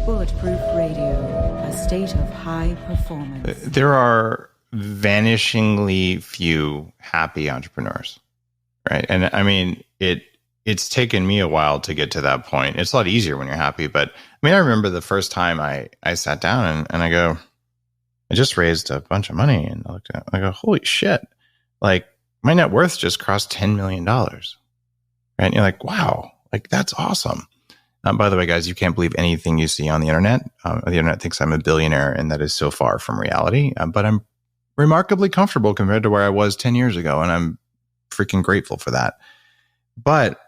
Bulletproof Radio, a state of high performance. There are vanishingly few happy entrepreneurs, right? And I mean, it's taken me a while to get to that point. It's a lot easier when you're happy, but I mean, I remember the first time I sat down and I go, I just raised a bunch of money, and I looked at it, I go, holy shit, like my net worth just crossed $10 million, right? And you're like, wow, like that's awesome. By the way, guys, you can't believe anything you see on the internet. The internet thinks I'm a billionaire, and that is so far from reality. But I'm remarkably comfortable compared to where I was 10 years ago, and I'm freaking grateful for that. But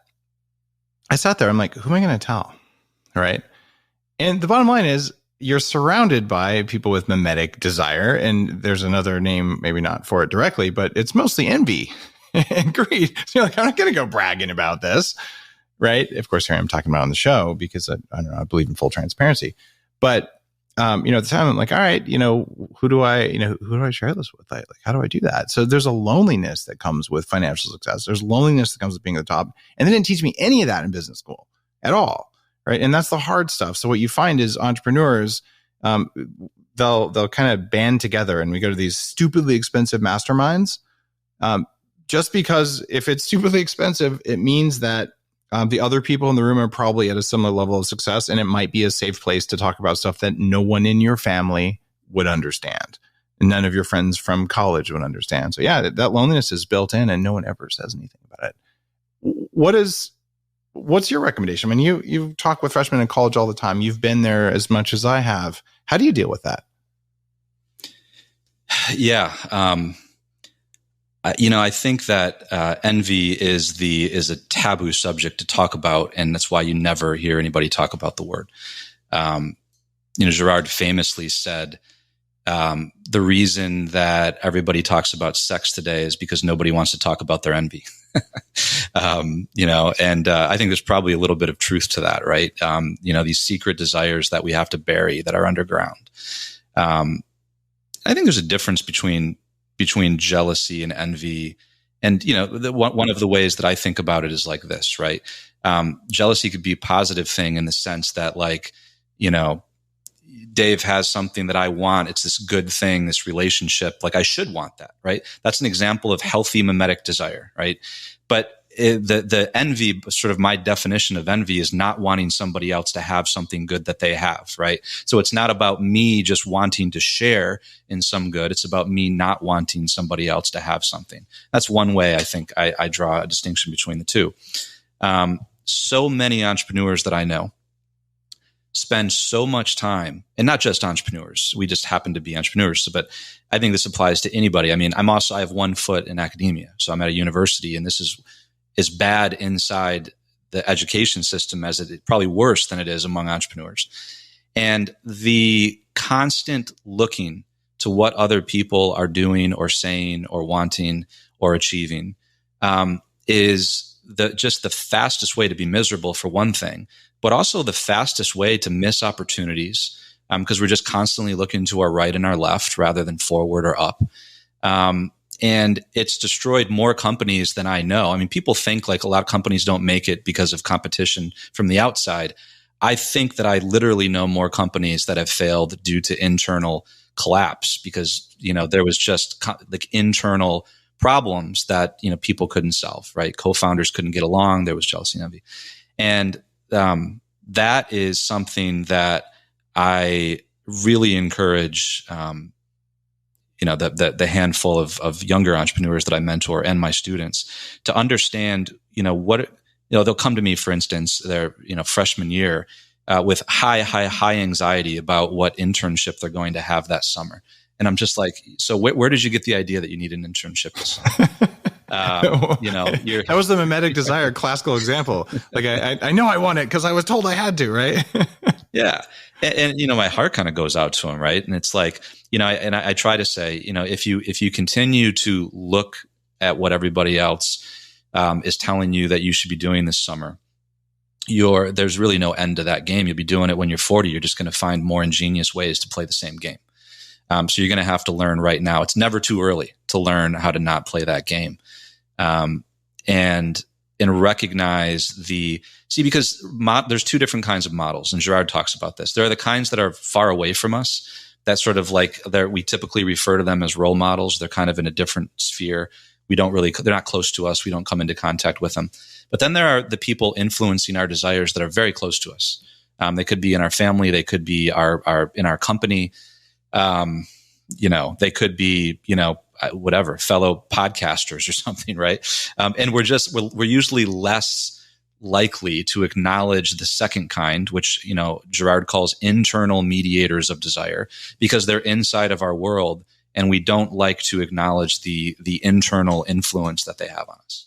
I sat there, I'm like, who am I going to tell? Right? And the bottom line is, you're surrounded by people with mimetic desire, and there's another name, maybe not for it directly, but it's mostly envy and greed. So you're like, I'm not going to go bragging about this. Right. Of course, here I'm talking about on the show because I don't know, I believe in full transparency. But, at the time I'm like, all right, who do I share this with? Like, how do I do that? So there's a loneliness that comes with financial success. There's loneliness that comes with being at the top. And they didn't teach me any of that in business school at all. Right. And that's the hard stuff. So what you find is entrepreneurs, they'll kind of band together, and we go to these stupidly expensive masterminds. Just because if it's stupidly expensive, it means that the other people in the room are probably at a similar level of success, and it might be a safe place to talk about stuff that no one in your family would understand. And none of your friends from college would understand. So yeah, that loneliness is built in, and no one ever says anything about it. What's your recommendation? I mean, you talk with freshmen in college all the time. You've been there as much as I have. How do you deal with that? Yeah. I think that envy is a taboo subject to talk about, and that's why you never hear anybody talk about the word. Girard famously said, the reason that everybody talks about sex today is because nobody wants to talk about their envy. And I think there's probably a little bit of truth to that, right? These secret desires that we have to bury that are underground. I think there's a difference between jealousy and envy. And, one of the ways that I think about it is like this, right? Jealousy could be a positive thing in the sense that, like, Dave has something that I want. It's this good thing, this relationship. Like, I should want that, right? That's an example of healthy mimetic desire, right? But the envy, sort of my definition of envy, is not wanting somebody else to have something good that they have, right? So it's not about me just wanting to share in some good. It's about me not wanting somebody else to have something. That's one way I think I draw a distinction between the two. So many entrepreneurs that I know spend so much time, and not just entrepreneurs, we just happen to be entrepreneurs, but I think this applies to anybody. I mean, I have one foot in academia. So I'm at a university, and this is as bad inside the education system as it probably worse than it is among entrepreneurs. And the constant looking to what other people are doing or saying or wanting or achieving is just the fastest way to be miserable, for one thing, but also the fastest way to miss opportunities, because we're just constantly looking to our right and our left rather than forward or up. And it's destroyed more companies than I know. I mean, people think like a lot of companies don't make it because of competition from the outside. I think that I literally know more companies that have failed due to internal collapse because, there was just like internal problems that, people couldn't solve, right? Co-founders couldn't get along. There was jealousy and envy. And that is something that I really encourage, the handful of younger entrepreneurs that I mentor and my students to understand, they'll come to me, for instance, their, freshman year with high anxiety about what internship they're going to have that summer. And I'm just like, so where did you get the idea that you need an internship this summer? That was the mimetic desire classical example. Like, I know I want it because I was told I had to, right? Yeah. And my heart kind of goes out to him, right? And it's like, I try to say, if you continue to look at what everybody else is telling you that you should be doing this summer, there's really no end to that game. You'll be doing it when you're 40. You're just going to find more ingenious ways to play the same game. So you're going to have to learn right now. It's never too early to learn how to not play that game. And and recognize because there's two different kinds of models, and Girard talks about this. There are the kinds that are far away from us, that sort of like we typically refer to them as role models. They're kind of in a different sphere. They're not close to us. We don't come into contact with them. But then there are the people influencing our desires that are very close to us. They could be in our family. They could be in our company. They could be, whatever, fellow podcasters or something, right? And we're usually less likely to acknowledge the second kind, which, Girard calls internal mediators of desire, because they're inside of our world and we don't like to acknowledge the internal influence that they have on us.